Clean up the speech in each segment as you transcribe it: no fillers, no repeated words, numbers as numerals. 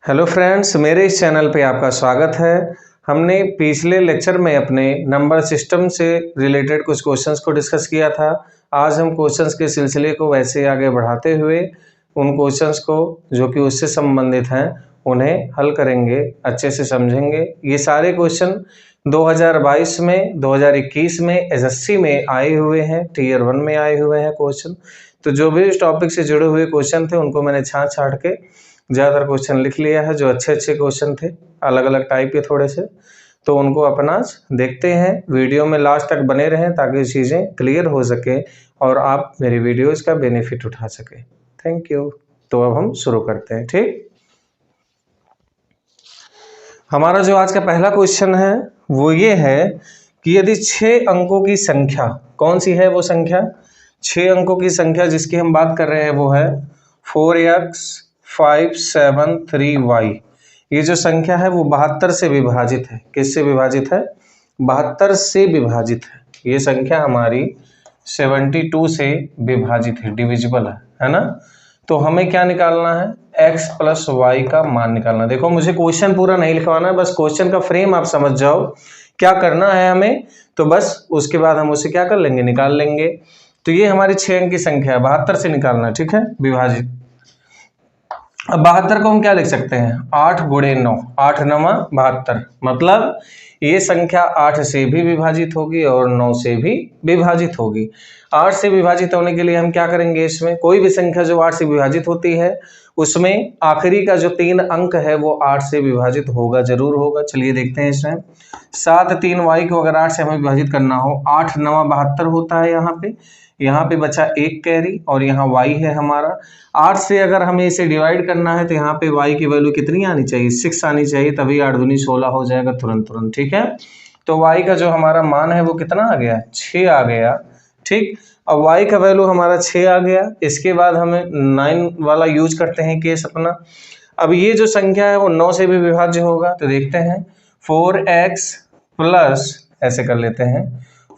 Hello friends, मेरे इस channel पे आपका स्वागत है। हमने पिछले लेक्चर में अपने नंबर सिस्टम से रिलेटेड कुछ क्वेश्चंस को डिस्कस किया था। आज हम क्वेश्चंस के सिलसिले को वैसे आगे बढ़ाते हुए उन क्वेश्चंस को जो कि उससे संबंधित हैं उन्हें हल करेंगे, अच्छे से समझेंगे। ये सारे क्वेश्चन 2022 में 2021 में एसएससी में आए हुए हैं, टीयर 1 में आए हुए हैं क्वेश्चन। तो जो भी इस टॉपिक से जुड़े हुए क्वेश्चन थे उनको मैंने छांट के ज़्यादातर क्वेश्चन लिख लिया है। जो अच्छे क्वेश्चन थे, अलग अलग टाइप के थोड़े से, तो उनको अपना देखते हैं। वीडियो में लास्ट तक बने रहें ताकि चीज़ें क्लियर हो सके और आप मेरी वीडियोस का बेनिफिट उठा सके। Thank you. तो अब हम शुरू करते हैं। ठीक, हमारा जो आज का पहला क्वेश्चन है वो ये है कि यदि 6 अंकों की संख्या, कौन सी है वो संख्या? 6 अंकों की संख्या जिसकी हम बात कर रहे हैं वो है 4x 573y। ये जो संख्या है वो 72 से विभाजित है। किससे विभाजित है? 72 से विभाजित है। ये संख्या हमारी 72 से विभाजित है, डिविजिबल है ना। तो हमें क्या निकालना है? x प्लस वाई का मान निकालना। देखो, मुझे क्वेश्चन पूरा नहीं लिखवाना है, बस क्वेश्चन का फ्रेम आप समझ जाओ क्या करना है हमें, तो बस उसके बाद हम उसे क्या कर लेंगे, निकाल लेंगे। तो ये हमारी 6 अंक की संख्या है, 72 से निकालना, ठीक है, विभाजित। अब 72 को हम क्या लिख सकते हैं? 8 गुणे 9, 8 9 72, मतलब ये संख्या 8 से भी विभाजित होगी और 9 से भी विभाजित होगी। 8 से विभाजित होने के लिए हम क्या करेंगे? इसमें कोई भी संख्या जो 8 से विभाजित होती है उसमें आखिरी का जो 3 अंक है वो 8 से विभाजित होगा, जरूर होगा। चलिए देखते हैं इसमें। 7 3 वाई को अगर 8 से हमें विभाजित करना हो, 8 9 72 होता है। यहाँ पे बचा 1 कैरी और यहाँ y है हमारा। 8 से अगर हमें इसे डिवाइड करना है तो यहाँ पे y की वैल्यू कितनी आनी चाहिए? 6 आनी चाहिए, तभी 8 दूनी 16 हो जाएगा तुरंत। ठीक है, तो y का जो हमारा मान है वो कितना आ गया? 6 आ गया। ठीक, अब y का वैल्यू हमारा 6 आ गया। इसके बाद हमें 9 वाला यूज करते हैं केस अपना। अब ये जो संख्या है वो 9 से भी विभाज्य होगा, तो देखते हैं। 4x प्लस, ऐसे कर लेते हैं,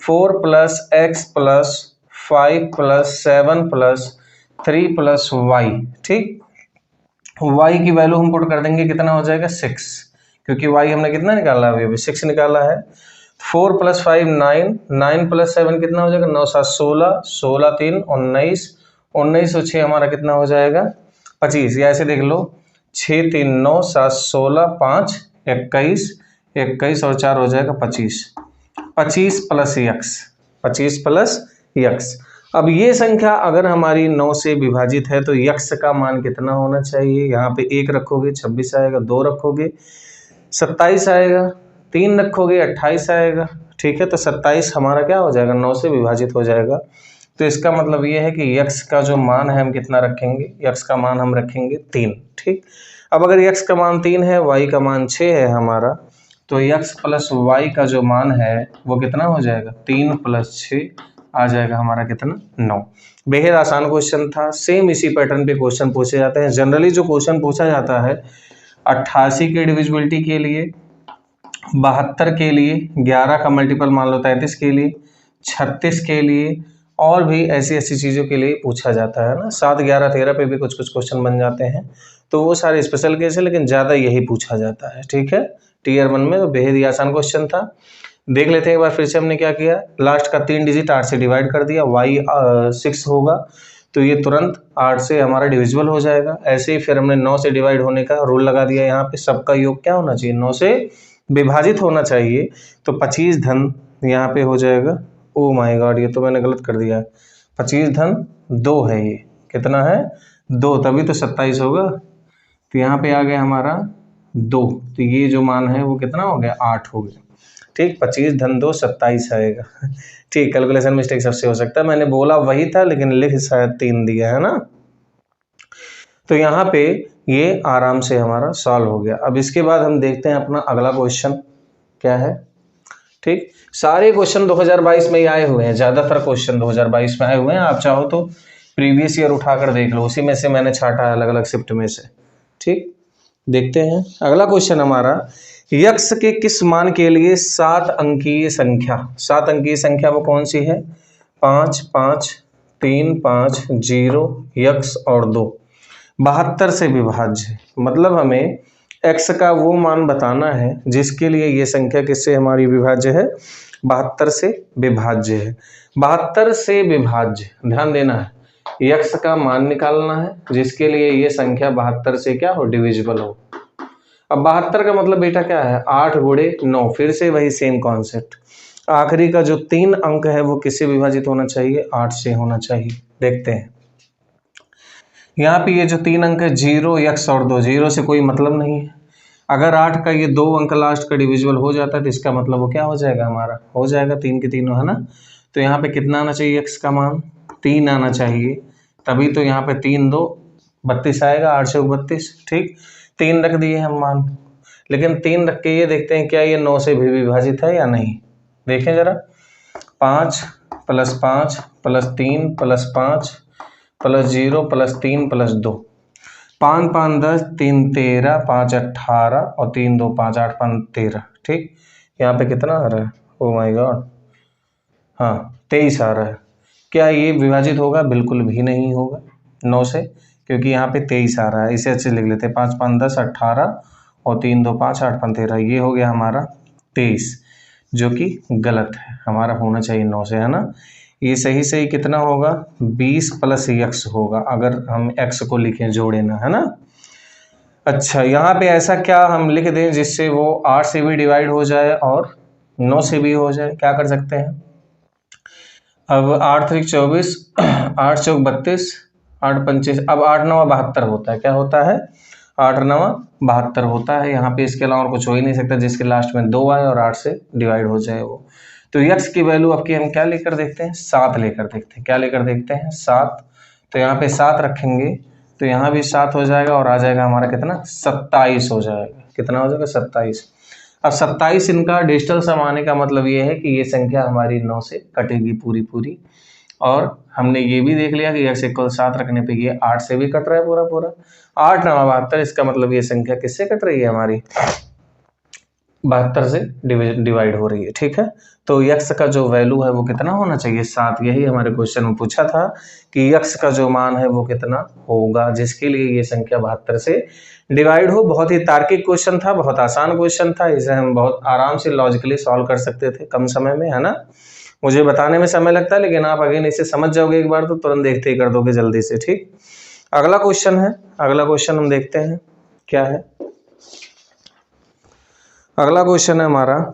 4 plus x plus 5 plus 7 plus 3 plus Y. ठीक, y की वैल्यू हम पुट कर देंगे, कितना हो जाएगा? 6, क्योंकि y हमने कितना निकाला है? अभी 6 निकाला है। 4 प्लस 5 9, 9 प्लस 7 कितना हो जाएगा? 9 7 16, 16 3 19, 19 और 6 हमारा कितना हो जाएगा? 25। या ऐसे देख लो, 6 3 9 7 16 5 21, 21 और 4 हो जाएगा 25। 25 प्लस यक्स, 25 प्लस यक्स। अब ये संख्या अगर हमारी 9 से विभाजित है तो यक्स का मान कितना होना चाहिए? यहाँ पे 1 रखोगे 26 आएगा, 2 रखोगे 27 आएगा, 3 रखोगे 28 आएगा। ठीक है, तो 27 हमारा क्या हो जाएगा? 9 से विभाजित हो जाएगा। तो इसका मतलब ये है कि यक्स का जो मान है हम कितना रखेंगे? यक्स का मान हम रखेंगे 3। ठीक, अब अगर यक्स का मान 3 है, वाई का मान 6 है हमारा, तो यक्स प्लस वाई का जो मान है वो कितना हो जाएगा? 3 प्लस 6 आ जाएगा हमारा कितना? 9। बेहद आसान क्वेश्चन था। सेम इसी पैटर्न पे क्वेश्चन पूछे जाते हैं। जनरली जो क्वेश्चन पूछा जाता है 88 के डिविजिबिलिटी के लिए, 72 के लिए, 11 का मल्टीपल मान लो 33 के लिए, 36 के लिए, और भी ऐसी ऐसी चीज़ों के लिए पूछा जाता है ना। 7 11 13 पे भी कुछ कुछ क्वेश्चन बन जाते हैं, तो वो सारे स्पेशल केस है, लेकिन ज़्यादा यही पूछा जाता है। ठीक है, टीयर 1 में तो बेहद ही आसान क्वेश्चन था। देख लेते हैं एक बार फिर से हमने क्या किया। लास्ट का 3 डिजिट 8 से डिवाइड कर दिया, y 6 होगा तो ये तुरंत 8 से हमारा डिविजिबल हो जाएगा। ऐसे ही फिर हमने 9 से डिवाइड होने का रूल लगा दिया। यहाँ पे सबका योग क्या होना चाहिए? 9 से विभाजित होना चाहिए। तो 25 धन यहाँ पे हो जाएगा। ओ माय गॉड, ये तो मैंने गलत कर दिया। 25 धन 2 है, ये कितना है? 2, तभी तो 27 होगा। तो यहाँ पे आ गया हमारा 2, तो ये जो मान है वो कितना हो गया? 8 हो गया। ठीक, 25 धन 2 27 आएगा। ठीक, कैलकुलेशन मिस्टेक सबसे हो सकता है, मैंने बोला वही था लेकिन लिख शायद 3 दिया है ना। तो यहाँ पे ये आराम से हमारा सॉल्व हो गया। अब इसके बाद हम देखते हैं अपना अगला क्वेश्चन क्या है। ठीक, सारे क्वेश्चन 2022 में ही आए हुए हैं, ज्यादातर क्वेश्चन 2022 में आए हुए हैं। आप चाहो तो प्रीवियस ईयर उठाकर देख लो, उसी में से मैंने छाटा अलग अलग शिफ्ट में से। ठीक, देखते हैं अगला क्वेश्चन हमारा। यक्स के किस मान के लिए 7 अंकीय संख्या, 7 अंकीय संख्या वो कौन सी है? 5 5 3 5 0 यक्स और 2 72 से विभाज्य। मतलब हमें x का वो मान बताना है जिसके लिए ये संख्या किससे हमारी विभाज्य है, 72 से विभाज्य है। 72 से विभाज्य, ध्यान देना है, x का मान निकालना है जिसके लिए ये संख्या 72 से क्या हो, डिविजिबल हो। अब 72 का मतलब बेटा क्या है, 8 गुणे 9, फिर से वही सेम कॉन्सेप्ट, आखिरी का जो 3 अंक है वो किससे विभाजित होना चाहिए, 8 से होना चाहिए। देखते हैं यहाँ पे ये जो 3 अंक है 0 x और 2, 0 से कोई मतलब नहीं है। अगर 8 का ये 2 अंक लास्ट का डिविजिबल हो जाता है तो इसका मतलब वो क्या हो जाएगा, हमारा हो जाएगा 3 के तीनों, है ना। तो यहाँ पे कितना आना चाहिए, x का मान 3 आना चाहिए, तभी तो यहाँ पे 3 2 32 आएगा, 8 से 32, ठीक। 3 रख दिए हम मान, लेकिन 3 रख के ये देखते हैं क्या ये 9 से भी विभाजित है या नहीं। देखें जरा, 5 + 5 + 3 + 5 + 0 + 3 + 2, 5 5 10, 3 13, 5 18 और 3 2 5, 8 5 13, ठीक। यहाँ पे कितना आ रहा है, ओ माय गॉड, हाँ 23 आ रहा है। क्या ये विभाजित होगा, बिल्कुल भी नहीं होगा 9 से, क्योंकि यहाँ पे 23 आ रहा है। इसे अच्छे लिख लेते हैं, 5 5 10 18 और 3 2 5, 8 5 13, ये हो गया हमारा 23, जो कि गलत है, हमारा होना चाहिए 9 से, है ना। ये सही सही कितना होगा, 20 + x होगा, अगर हम x को लिखें जोड़े ना, है ना। अच्छा, यहाँ पे ऐसा क्या हम लिख दें जिससे वो 8 से भी डिवाइड हो जाए और 9 से भी हो जाए, क्या कर सकते हैं। अब 8 3 24, 8 4 32, 8 25, अब 8 9 72 होता है, क्या होता है, 8 9 72 होता है। यहाँ पे इसके अलावा और कुछ हो ही नहीं सकता जिसके लास्ट में 2 आए और 8 से डिवाइड हो जाए वो। तो x की वैल्यू आपकी हम क्या लेकर देखते हैं, 7 लेकर देखते हैं, क्या लेकर देखते हैं, 7। तो यहाँ पे 7 रखेंगे तो यहाँ भी 7 हो जाएगा और आ जाएगा हमारा कितना, 27 हो जाएगा। कितना हो जाएगा, 27। अब 27 इनका डिजिटल सम आने का मतलब ये है कि ये संख्या हमारी 9 से कटेगी पूरी पूरी। और हमने ये भी देख लिया कि x = 7 रखने पे ये 8 से भी कट रहा है पूरा पूरा, 8 9 72, इसका मतलब ये संख्या किससे कट रही है, हमारी 72 से डिवाइड हो रही है, ठीक है। तो x का जो वैल्यू है वो कितना होना चाहिए, 7। यही हमारे क्वेश्चन में पूछा था कि x का जो मान है वो कितना होगा जिसके लिए ये संख्या 72 से डिवाइड हो। बहुत ही तार्किक क्वेश्चन था, बहुत आसान क्वेश्चन था, इसे हम बहुत आराम से लॉजिकली सॉल्व कर सकते थे कम समय में, है ना। मुझे बताने में समय लगता है, लेकिन आप अगेन इसे समझ जाओगे एक बार तो तुरंत देखते ही कर दोगे जल्दी से, ठीक। अगला क्वेश्चन है, अगला क्वेश्चन हम देखते हैं क्या है। अगला क्वेश्चन है हमारा,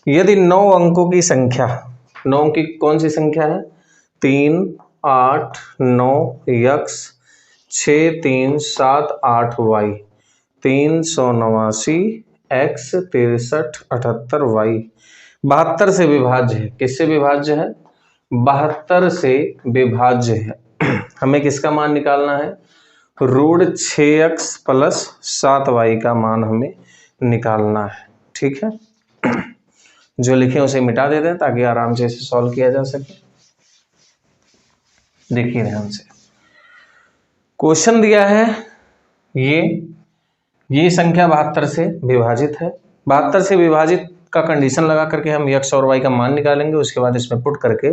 यदि 9 अंकों की संख्या, 9 की कौन सी संख्या है, 3 8 9 x 6 3 7 8 y, 389 x 63 78 y, 72 से विभाज्य है। किससे विभाज्य है, 72 से विभाज्य है। हमें किसका मान निकालना है, √6x + 7y का मान हमें निकालना है, ठीक है। जो लिखे उसे मिटा देते हैं ताकि आराम से इसे सॉल्व किया जा सके। देखिए ध्यान से, क्वेश्चन दिया है ये संख्या 72 से विभाजित है। 72 से विभाजित का कंडीशन लगा करके हम x और y का मान निकालेंगे, उसके बाद इसमें पुट करके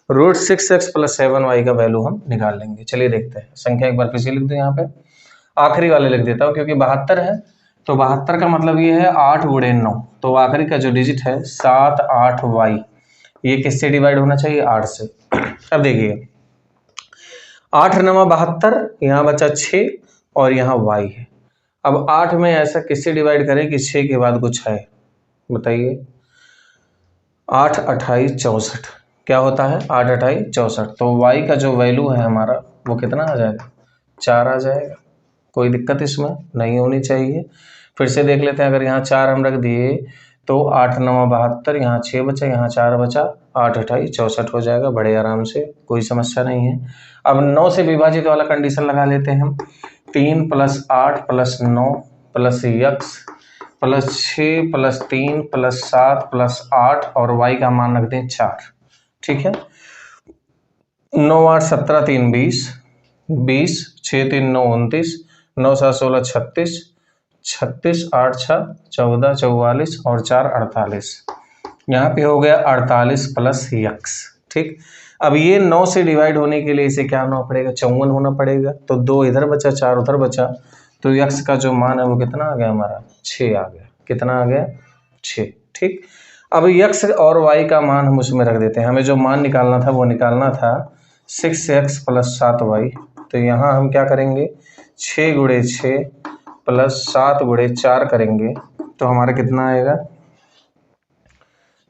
√6x + 7y का वैल्यू हम निकाल लेंगे। चलिए देखते हैं, संख्या एक बार फिर से लिख दो, यहाँ पे आखिरी वाले लिख देता हूँ क्योंकि 72 है, तो 72 का मतलब ये है 8 गुणे 9, तो आखिरी का जो डिजिट है 7 8 y, ये किससे डिवाइड होना चाहिए, 8 से। अब देखिए 8 9 72, यहाँ बचा 6 और यहाँ y है। अब 8 में ऐसा किससे डिवाइड करें कि 6 के बाद कुछ है, बताइए। 8 28 64, क्या होता है, 8 28 64, तो y का जो वैल्यू है हमारा वो कितना आ जाएगा, 4 आ जाएगा। कोई दिक्कत इसमें नहीं होनी चाहिए। फिर से देख लेते हैं, अगर यहाँ 4 हम रख दिए तो 8 9 72, यहाँ 6 बचा, यहाँ 4 बचा, 8 28 64 हो जाएगा बड़े आराम से, कोई समस्या नहीं है। अब 9 से विभाजित वाला कंडीशन लगा लेते हैं हम, 3 + 8 + 9 + x + 6 + 3 + 7 + 8 और y का मान रख दें 4, ठीक है। 9 8 17 3 20, 20 6 3 9 29, 9 7 16 36, 36 8 6 14 44 और 4 48, यहाँ पे हो गया 48 + x, ठीक। अब ये 9 से डिवाइड होने के लिए इसे क्या होना पड़ेगा, 54 होना पड़ेगा। तो 2 इधर बचा, 4 उधर बचा, तो x का जो मान है वो कितना आ गया हमारा 6 आ गया। कितना आ गया 6। ठीक, अब x और y का मान हम उसमें रख देते हैं। हमें जो मान निकालना था वो निकालना था 6x + 7y। तो यहाँ हम क्या करेंगे 6 × 6 + 7 × 4 करेंगे तो हमारा कितना आएगा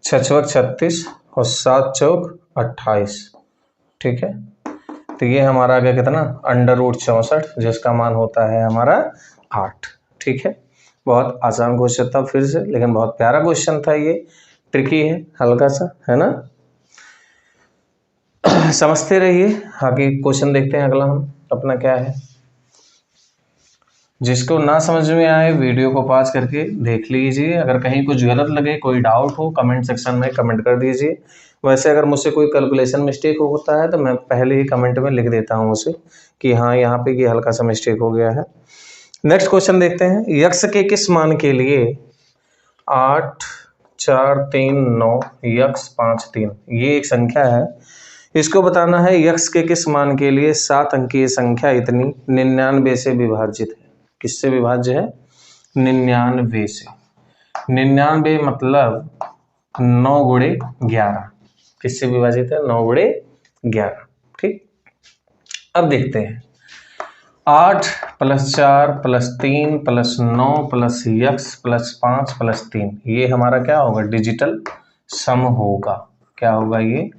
6 × 36 और 7 × 28। ठीक है, तो ये हमारा आ गया कितना √64 जिसका मान होता है हमारा 8। ठीक है, बहुत आसान क्वेश्चन था फिर से, लेकिन बहुत प्यारा क्वेश्चन था। ये ट्रिकी है हल्का सा, है ना। समझते रहिए। आगे क्वेश्चन देखते हैं अगला हम अपना क्या है। जिसको ना समझ में आए वीडियो को पॉज करके देख लीजिए। अगर कहीं कुछ गलत लगे, कोई डाउट हो, कमेंट सेक्शन में कमेंट कर दीजिए। वैसे अगर मुझसे कोई कैलकुलेशन मिस्टेक होता है तो मैं पहले ही कमेंट में लिख देता हूँ उसे कि हाँ यहाँ पे ये हल्का सा मिस्टेक हो गया है। नेक्स्ट क्वेश्चन देखते हैं। यक्स के किस मान के लिए 8 4 3 9 यक्स 5 3 ये एक संख्या है। इसको बताना है यक्स के किस मान के लिए 7 अंकीय संख्या इतनी 99 से विभाजित है। किससे विभाज्य है 99 से। 99 मतलब 9 × 11। किससे विभाजित है 9 × 11। ठीक, अब देखते हैं 8 + 4 + 3 + 9 + यक्स + 5 + 3 ये हमारा क्या होगा डिजिटल सम होगा। क्या होगा ये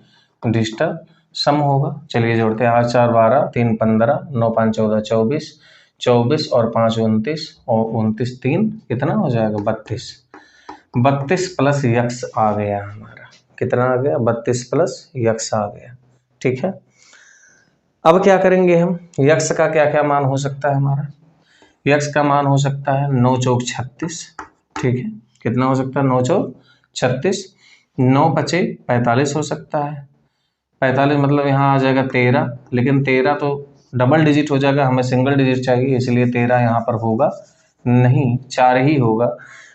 डिजिटल सम होगा। चलिए जोड़ते हैं 8 4 12 3 15 9 5 14 24 24 और 5 29 और 29 3 कितना हो जाएगा 32। 32 + यक्स आ गया हमारा। कितना आ गया 32 + यक्स आ गया। ठीक है, अब क्या करेंगे हम यक्स का क्या क्या मान हो सकता है हमारा। यक्स का मान हो सकता है 9 चौक 36। ठीक है, कितना हो सकता है 9 चौक 36। 9 पचे 45 हो सकता है। 45 मतलब यहाँ आ जाएगा 13, लेकिन 13 तो डबल डिजिट हो जाएगा, हमें सिंगल डिजिट चाहिए इसलिए 13 यहाँ पर होगा नहीं, 4 ही होगा।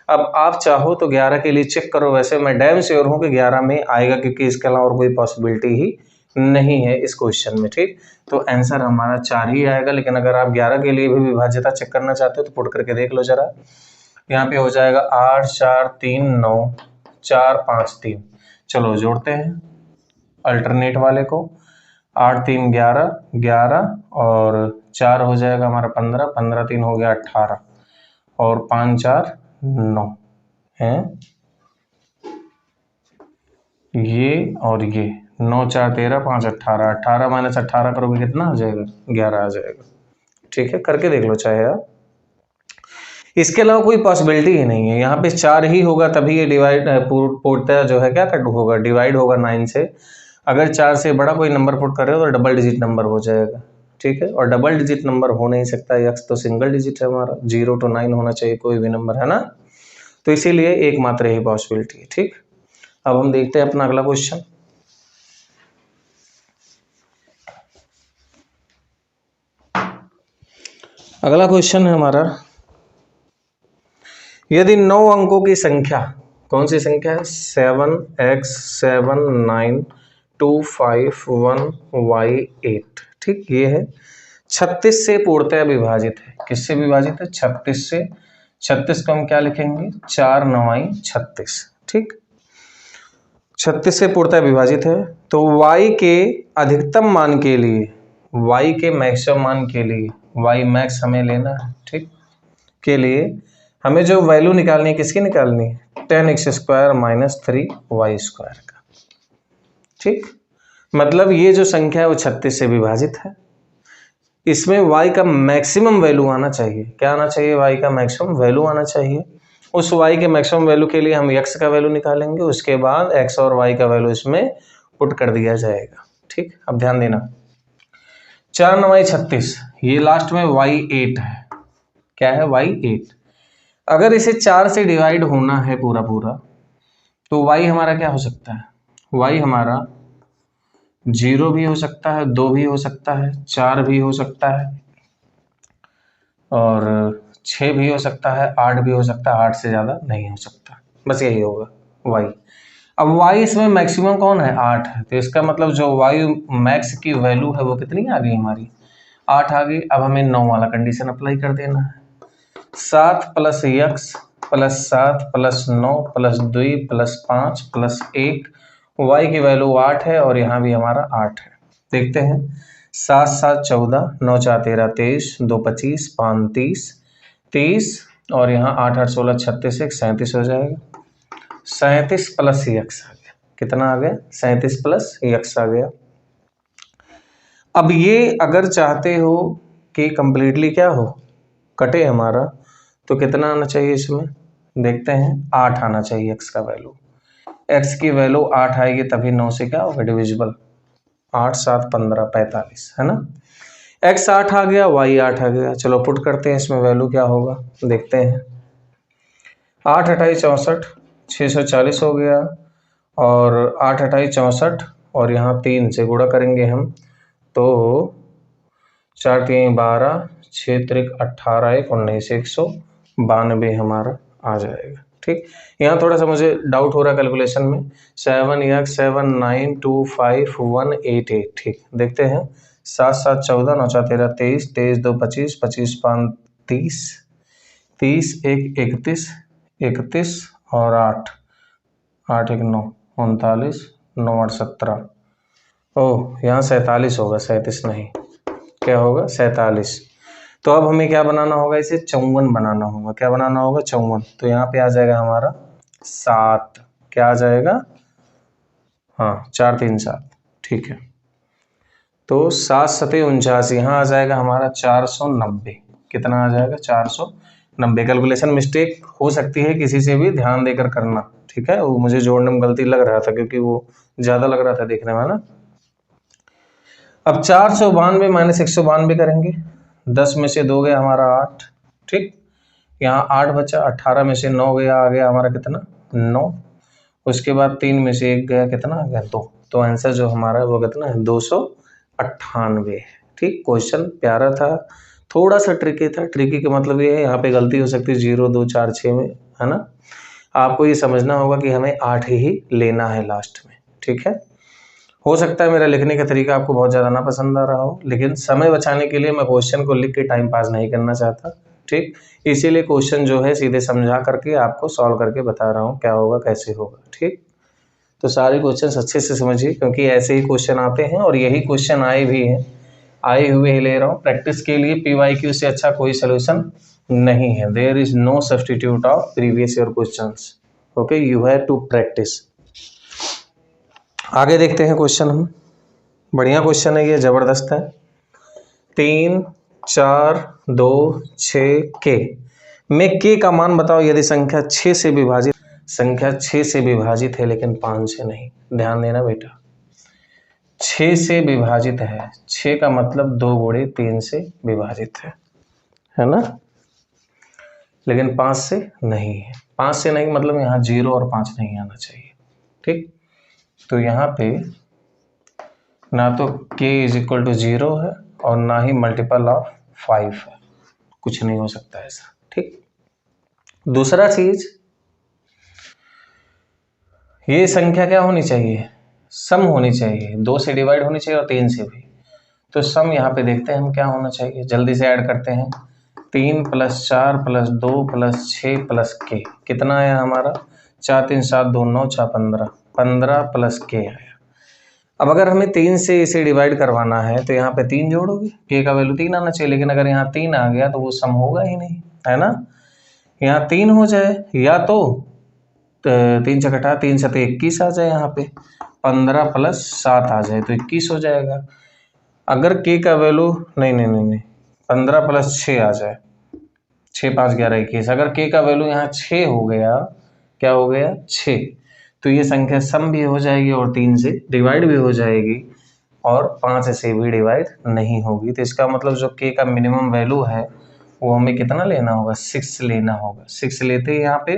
अब आप चाहो तो 11 के लिए चेक करो। वैसे मैं डैम श्योर हूँ कि 11 में आएगा क्योंकि इसके अलावा और कोई पॉसिबिलिटी ही नहीं है इस क्वेश्चन में। ठीक, तो आंसर हमारा 4 ही आएगा। लेकिन अगर आप 11 के लिए भी विभाज्यता चेक करना चाहते हो तो पुट करके देख लो जरा। यहाँ पे हो जाएगा 8 4 3 9 4 5 3। चलो जोड़ते हैं अल्टरनेट वाले को। 8 3 11 11 और 4 हो जाएगा हमारा 15 15 3 हो गया 18 और 5 4 9 है ये और ये 9 4 13 5 18 18 - 18 करोगे कितना आ जाएगा 11 आ जाएगा। ठीक है, करके देख लो चाहे आप। इसके अलावा कोई पॉसिबिलिटी ही नहीं है। यहाँ पे 4 ही होगा तभी ये डिवाइड पूर्णतः जो है क्या कट होगा डिवाइड होगा 9 से। अगर 4 से बड़ा कोई नंबर पुट कर रहे हो तो डबल डिजिट नंबर हो जाएगा। ठीक है, और डबल डिजिट नंबर हो नहीं सकता, यक्स तो सिंगल डिजिट है हमारा 0 to 9 होना चाहिए कोई भी नंबर, है ना। तो इसीलिए एकमात्र ही पॉसिबिलिटी है। ठीक, अब हम देखते हैं अपना अगला क्वेश्चन। अगला क्वेश्चन है हमारा यदि 9 अंकों की संख्या, कौन सी संख्या है 7x 7 9 2 5 1 y 8। ठीक, ये है 36 से पूर्णतः विभाजित है। किससे विभाजित है 36 से। 36 को हम क्या लिखेंगे 4 9 36। ठीक, 36 से पूर्णतः विभाजित है। तो y के अधिकतम मान के लिए, y के मैक्सिमम मान के लिए, y मैक्स हमें लेना है। ठीक, के लिए हमें जो वैल्यू निकालनी है किसकी निकालनी है 10x² - 3y² का। ठीक, मतलब ये जो संख्या है वो 36 से विभाजित है। इसमें y का मैक्सिमम वैल्यू आना चाहिए। क्या आना चाहिए y का मैक्सिमम वैल्यू आना चाहिए। उस y के मैक्सिमम वैल्यू के लिए हम x का वैल्यू निकालेंगे, उसके बाद x और y का वैल्यू इसमें पुट कर दिया जाएगा। ठीक, अब ध्यान देना 4 9 36 ये लास्ट में y8 है। क्या है y8। अगर इसे 4 से डिवाइड होना है पूरा पूरा तो y हमारा क्या हो सकता है y हमारा 0 भी हो सकता है, 2 भी हो सकता है, 4 भी हो सकता है और 6 भी हो सकता है, 8 भी हो सकता है। 8 से ज़्यादा नहीं हो सकता, बस यही होगा y। अब y इसमें मैक्सिमम कौन है 8 है, तो इसका मतलब जो y मैक्स की वैल्यू है वो कितनी आ गई हमारी 8 आ गई। अब हमें 9 वाला कंडीशन अप्लाई कर देना है। 7 plus X plus 7 plus 9 plus 2 plus 5 plus 1, Y की वैल्यू 8 है और यहाँ भी हमारा 8 है। देखते हैं, 7 7 14, 9 4 13 23, 2 25, 5 30, 30 और यहाँ 8 8 16 36, 1 37 हो जाएगा। 37 प्लस यक्स आ गया, कितना आ गया? 37 प्लस यक्स आ गया। अब ये अगर चाहते हो कि कंप्लीटली क्या हो, कटे हमारा, तो कितना आना चाहिए इसमें? देखते हैं, 8 आना चाहिए x का वैल्यू। x की वैल्यू 8 आएगी तभी 9 से क्या होगा डिविजिबल। 8 7 15 45 है ना। x 8 आ गया, y 8 आ गया। चलो पुट करते हैं, इसमें वैल्यू क्या होगा देखते हैं। 8 28 64, 640 हो गया और 8 28 64 और यहाँ 3 से गुणा करेंगे हम तो 4 3 12, 6 3 18, 1 19, 192 हमारा आ जाएगा। ठीक, यहाँ थोड़ा सा मुझे डाउट हो रहा है कैलकुलेशन में। 7 x 7 9 2 5 1 8 8। ठीक, देखते हैं। 7 7 14, 9 4 13 23, 23 2 25, 25 5 30, 30 1 31, 31 और 8 8 1 9 39, 9 8 17। ओह, यहाँ 47 होगा, 37 नहीं, क्या होगा 47। तो अब हमें क्या बनाना होगा, इसे 54 बनाना होगा। क्या बनाना होगा? 54। तो यहाँ पे आ जाएगा हमारा 7, क्या आ जाएगा? हाँ 4 3 7। ठीक है, तो 7 7 49, यहाँ आ जाएगा हमारा 490। कितना आ जाएगा? 490। कैलकुलेशन मिस्टेक हो सकती है, किसी से भी ध्यान देकर करना। ठीक है, वो मुझे जोड़ने में गलती लग रहा था क्योंकि वो ज़्यादा लग रहा था देखने में ना। अब 492 माइनस 192 करेंगे, 10 में से 2 गया हमारा 8। ठीक, यहाँ 8 बचा, 18 में से 9 गया, आ गया हमारा कितना? 9। उसके बाद 3 में से 1 गया, कितना आ गया? 2। तो आंसर जो हमारा है वो कितना है? 298। ठीक, क्वेश्चन प्यारा था, थोड़ा सा ट्रिकी था। ट्रिकी का मतलब ये है यहाँ पे गलती हो सकती है 0 2 4 6 में, है ना। आपको ये समझना होगा कि हमें 8 ही लेना है लास्ट में। ठीक है, हो सकता है मेरा लिखने का तरीका आपको बहुत ज़्यादा ना पसंद आ रहा हो, लेकिन समय बचाने के लिए मैं क्वेश्चन को लिख के टाइम पास नहीं करना चाहता। ठीक, इसीलिए क्वेश्चन जो है सीधे समझा करके आपको सॉल्व करके बता रहा हूँ क्या होगा कैसे होगा। ठीक, तो सारे क्वेश्चन अच्छे से समझिए क्योंकि ऐसे ही क्वेश्चन आते हैं और यही क्वेश्चन आए भी हैं, आए हुए ही ले रहा हूँ प्रैक्टिस के लिए। PYQ से अच्छा कोई सोल्यूशन नहीं है। There is no substitute of previous year questions. Okay, you have to practice. आगे देखते हैं क्वेश्चन हम। बढ़िया क्वेश्चन है ये, जबरदस्त है। 3 4 2 6 के में के का मान बताओ यदि संख्या 6 से विभाजित। संख्या 6 से विभाजित है लेकिन 5 से नहीं। ध्यान देना बेटा, 6 से विभाजित है, 6 का मतलब 2 गुणे 3 से विभाजित है ना, लेकिन 5 से नहीं है। 5 से नहीं मतलब यहाँ 0 और 5 नहीं आना चाहिए। ठीक, तो यहाँ पे ना तो k इज इक्वल टू 0 है और ना ही मल्टीपल ऑफ 5 है, कुछ नहीं हो सकता ऐसा। ठीक, दूसरा चीज, ये संख्या क्या होनी चाहिए? सम होनी चाहिए, 2 से डिवाइड होनी चाहिए और 3 से भी। तो सम यहाँ पे देखते हैं हम क्या होना चाहिए, जल्दी से ऐड करते हैं। 3 + 4 + 2 + 6 + k, कितना आया हमारा? 4 3 7 2 9 4 15, 15 + k आया। अब अगर हमें 3 से इसे डिवाइड करवाना है तो यहाँ पे 3 जोड़ोगे, k का वैल्यू 3 आना चाहिए, लेकिन अगर यहाँ 3 आ गया तो वो सम होगा ही नहीं, है ना। यहाँ 3 हो जाए या तो 3 छठा 3 7 21 आ जाए, यहाँ पे 15 + 7 आ जाए तो 21 हो जाएगा। अगर k का वैल्यू नहीं 15 + 6 आ जाए, 6 5 11 21, अगर k का वैल्यू यहाँ 6 हो गया, क्या हो गया 6, तो ये संख्या सम भी हो जाएगी और 3 से डिवाइड भी हो जाएगी और 5 से भी डिवाइड नहीं होगी। तो इसका मतलब जो k का मिनिमम वैल्यू है वो हमें कितना लेना होगा? 6 लेना होगा। 6 लेते ही यहाँ पे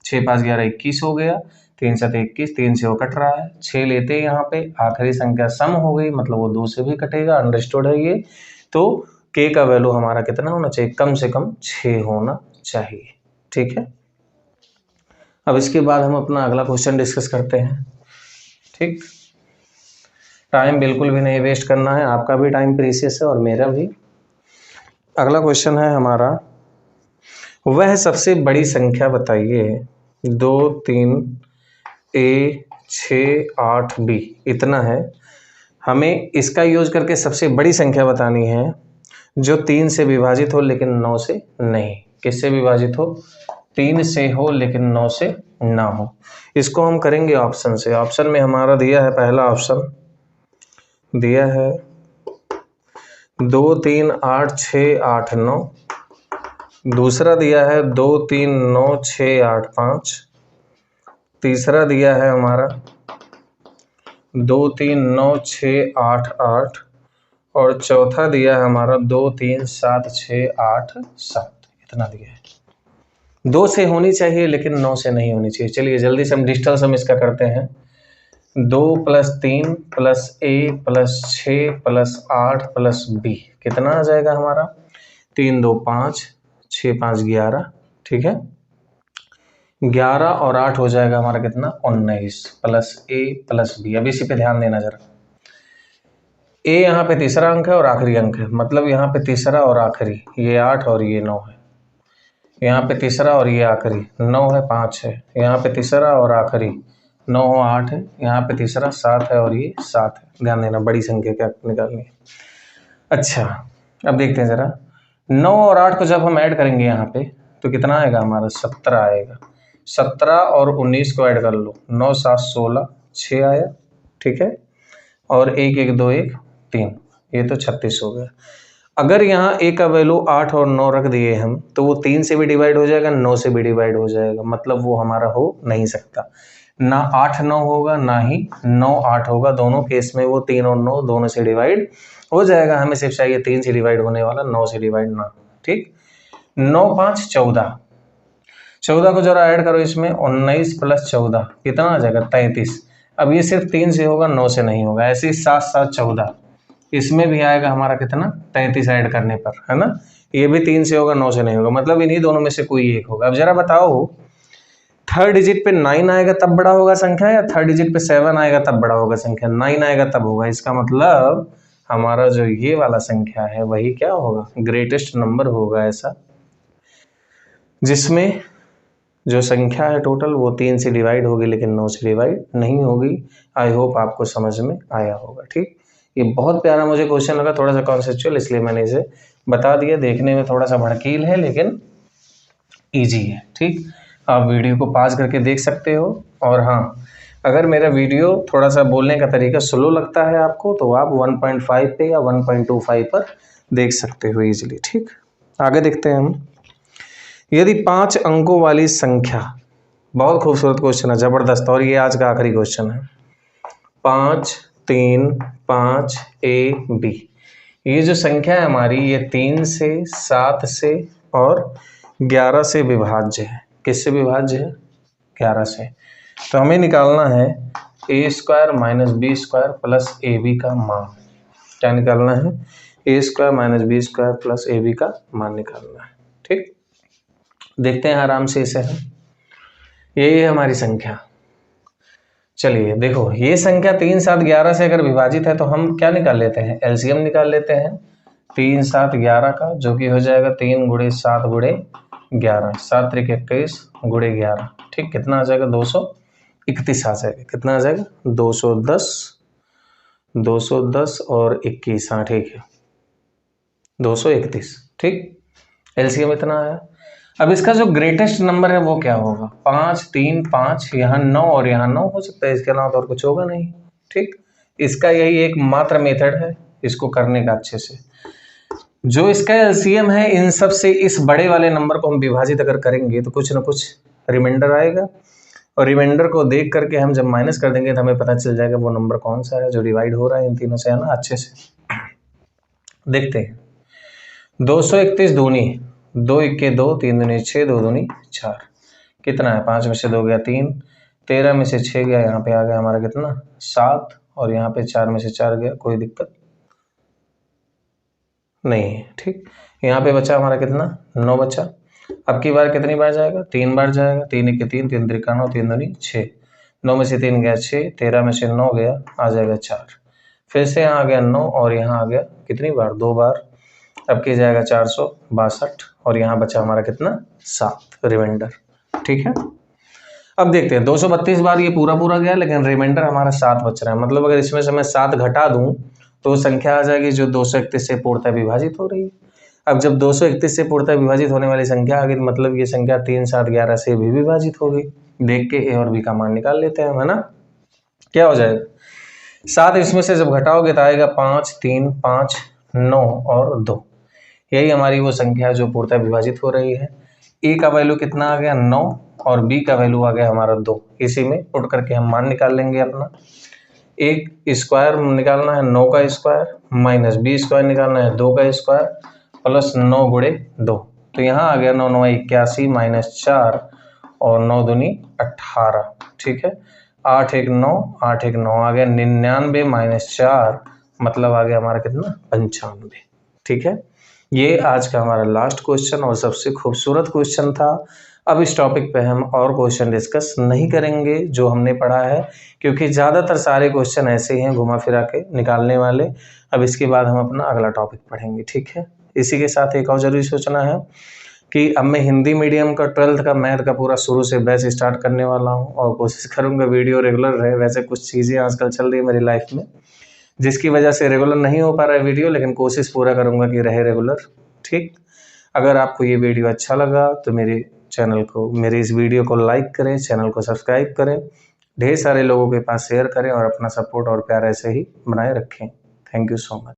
6 5 11 21 हो गया, 3 7 21, 3 से वो कट रहा है। 6 लेते ही यहाँ पे आखिरी संख्या सम हो गई, मतलब वो 2 से भी कटेगा। अंडरस्टूड है ये। तो k का वैल्यू हमारा कितना होना चाहिए? कम से कम 6 होना चाहिए। ठीक है, अब इसके बाद हम अपना अगला क्वेश्चन डिस्कस करते हैं। ठीक, टाइम बिल्कुल भी नहीं वेस्ट करना है, आपका भी टाइम प्रीशियस है और मेरा भी। अगला क्वेश्चन है हमारा वह सबसे बड़ी संख्या बताइए 2 3 A 6 8 B इतना है। हमें इसका यूज करके सबसे बड़ी संख्या बतानी है जो 3 से विभाजित हो लेकिन 9 से नहीं। किससे विभाजित हो? 3 से हो लेकिन 9 से ना हो। इसको हम करेंगे ऑप्शन से। ऑप्शन में हमारा दिया है, पहला ऑप्शन दिया है 2 3 8 6 8 9, दूसरा दिया है 2 3 9 6 8 5, तीसरा दिया है हमारा 2 3 9 6 8 8 और चौथा दिया है हमारा 2 3 7 6 8 7। इतना दिया है। 2 से होनी चाहिए लेकिन 9 से नहीं होनी चाहिए। चलिए जल्दी से हम डिजिटल सम इसका करते हैं। 2 + 3 + A + 6 + 8 + B कितना आ जाएगा हमारा? 3 2 5 6 5 11। ठीक है, 11 और 8 हो जाएगा हमारा कितना? 19 + A + B। अब इसी पे ध्यान देना जरा। A यहाँ पे तीसरा अंक है और आखिरी अंक है, मतलब यहाँ पे तीसरा और आखिरी, ये 8 और ये 9 है। यहाँ पे तीसरा और ये आखिरी 9 है 5 है। यहाँ पे तीसरा और आखिरी 9 8 है। यहाँ पे तीसरा 7 है और ये 7 है। ध्यान देना, बड़ी संख्या क्या निकालनी है। अच्छा, अब देखते हैं जरा। 9 और 8 को जब हम ऐड करेंगे यहाँ पे तो कितना आएगा हमारा? 17 आएगा। 17 और 19 को ऐड कर लो, 9 7 16, 6 आया। ठीक है, और 1 1 2 1 3, ये तो 36 हो गया। अगर यहाँ a का वैल्यू 8 और 9 रख दिए हम तो वो 3 से भी डिवाइड हो जाएगा, 9 से भी डिवाइड हो जाएगा, मतलब वो हमारा हो नहीं सकता। ना 8 9 होगा, ना ही 9 8 होगा। दोनों केस में वो 3 और 9 दोनों से डिवाइड हो जाएगा। हमें सिर्फ चाहिए 3 से डिवाइड होने वाला, 9 से डिवाइड ना। ठीक, 9 5 14, 14 को जरा ऐड करो इसमें। 19 + 14 कितना आ जाएगा? 33। अब ये सिर्फ 3 से होगा, 9 से नहीं होगा। ऐसे ही 7 7 14, इसमें भी आएगा हमारा कितना? 33 ऐड करने पर, है ना। ये भी 3 से होगा, 9 से नहीं होगा, मतलब इन्हीं दोनों में से कोई एक होगा। अब जरा बताओ, थर्ड डिजिट पे 9 आएगा तब बड़ा होगा संख्या, या थर्ड डिजिट पे 7 आएगा तब बड़ा होगा संख्या? 9 आएगा तब होगा। इसका मतलब हमारा जो ये वाला संख्या है वही क्या होगा? ग्रेटेस्ट नंबर होगा, ऐसा जिसमें जो संख्या है टोटल वो 3 से डिवाइड होगी लेकिन 9 से डिवाइड नहीं होगी। आई होप आपको समझ में आया होगा। ठीक, ये बहुत प्यारा मुझे क्वेश्चन लगा, थोड़ा सा कॉन्सेप्चुअल, इसलिए मैंने इसे बता दिया। देखने में थोड़ा सा भड़कील है लेकिन इजी है। ठीक, आप वीडियो को पॉज करके देख सकते हो। और हाँ, अगर मेरा वीडियो थोड़ा सा बोलने का तरीका स्लो लगता है आपको तो आप 1.5 पे या 1.25 पर देख सकते हो इजीली। ठीक, आगे देखते हैं हम। यदि 5 अंकों वाली संख्या, बहुत खूबसूरत क्वेश्चन है, जबरदस्त, और ये आज का आखिरी क्वेश्चन है। 5 3 5 A B, ये जो संख्या है हमारी ये 3 से 7 से और 11 से विभाज्य है। किससे विभाज्य है? 11 से। तो हमें निकालना है A² - B² + AB का मान। क्या निकालना है? A² - B² + AB का मान निकालना है। ठीक, देखते हैं आराम से इसे हम। ये है हमारी संख्या। चलिए देखो, ये संख्या 3 7 11 से अगर विभाजित है तो हम क्या निकाल लेते हैं? एलसीएम निकाल लेते हैं 3 7 11 का, जो कि हो जाएगा 3 × 7 × 11, 7 × 21 × 11। ठीक, कितना आ जाएगा? 231 आ जाएगा। कितना आ जाएगा? 210, 210 और 21, हाँ ठीक है, 231। ठीक, एलसीएम इतना आया। अब इसका जो ग्रेटेस्ट नंबर है वो क्या होगा? 5 3 5, यहाँ 9 और यहाँ 9 हो सकता है, इसके अलावा तो और कुछ होगा नहीं। ठीक, इसका यही एक मात्र मेथड है इसको करने का अच्छे से। जो इसका एलसीएम है इन सब से, इस बड़े वाले नंबर को हम विभाजित अगर करेंगे तो कुछ ना कुछ रिमाइंडर आएगा, और रिमाइंडर को देख करके हम जब माइनस कर देंगे तो हमें पता चल जाएगा वो नंबर कौन सा है जो डिवाइड हो रहा है इन तीनों से, है ना। अच्छे से देखते हैं। 231 दूनी 2 1 2, 3 दूनी 6, 2 दूनी 4, कितना है? 5 में से 2 गया 3, 13 में से 6 गया, यहाँ पे आ गया हमारा कितना? 7, और यहाँ पे 4 में से 4 गया, कोई दिक्कत नहीं है। ठीक, यहाँ पे बचा हमारा कितना? 9 बचा। अब की बार कितनी बार जाएगा? 3 बार जाएगा। 3 1 3, 3 3 9, 3 दूनी 6, 9 में से 3 गया 6, 13 में से 9 गया, आ जाएगा 4, फिर से यहाँ आ गया 9 और यहाँ आ गया कितनी बार? 2 बार। अब किया जाएगा 462 और यहाँ बचा हमारा कितना 7 रिमाइंडर। ठीक है, अब देखते हैं 232 बार ये पूरा गया, लेकिन रिमाइंडर हमारा 7 बच रहा है। मतलब अगर इसमें से मैं 7 घटा दूं तो संख्या आ जाएगी जो 231 से पूर्णतः विभाजित हो रही है। अब जब 231 से पूर्णतः विभाजित होने वाली संख्या आ गई, मतलब ये संख्या 3, 7, 11 से भी विभाजित हो गई। देख के ए और बी का मान निकाल लेते हैं, है ना। क्या हो जाएगा 7 इसमें से जब घटाओगे तो आएगा 5, 3, 5, 9 और 2। यही हमारी वो संख्या जो पूर्णतः विभाजित हो रही है। ए का वैल्यू कितना आ गया 9 और बी का वैल्यू आ गया हमारा 2। इसी में पुट करके हम मान निकाल लेंगे अपना। एक स्क्वायर निकालना है 9 का स्क्वायर, माइनस बी स्क्वायर निकालना है 2 का स्क्वायर, प्लस 9 गुणे 2। तो यहाँ आ गया 9 9 81 माइनस 4 और 9 दूनी 18। ठीक है, 8 1 9, 8 1 9 आ गया 99 माइनस 4, मतलब आ गया हमारा कितना 95। ठीक है, ये आज का हमारा लास्ट क्वेश्चन और सबसे खूबसूरत क्वेश्चन था। अब इस टॉपिक पे हम और क्वेश्चन डिस्कस नहीं करेंगे जो हमने पढ़ा है, क्योंकि ज़्यादातर सारे क्वेश्चन ऐसे ही हैं घुमा फिरा के निकालने वाले। अब इसके बाद हम अपना अगला टॉपिक पढ़ेंगे। ठीक है, इसी के साथ एक और जरूरी सूचना है कि अब मैं हिंदी मीडियम का 12th का मैथ का पूरा शुरू से बैच स्टार्ट करने वाला हूँ और कोशिश करूँगा वीडियो रेगुलर रहे। वैसे कुछ चीज़ें आजकल चल रही है मेरी लाइफ में जिसकी वजह से रेगुलर नहीं हो पा रहा है वीडियो, लेकिन कोशिश पूरा करूँगा कि रहे रेगुलर। ठीक, अगर आपको ये वीडियो अच्छा लगा तो मेरे इस वीडियो को लाइक करें, चैनल को सब्सक्राइब करें, ढेर सारे लोगों के पास शेयर करें और अपना सपोर्ट और प्यार ऐसे ही बनाए रखें। Thank you so much.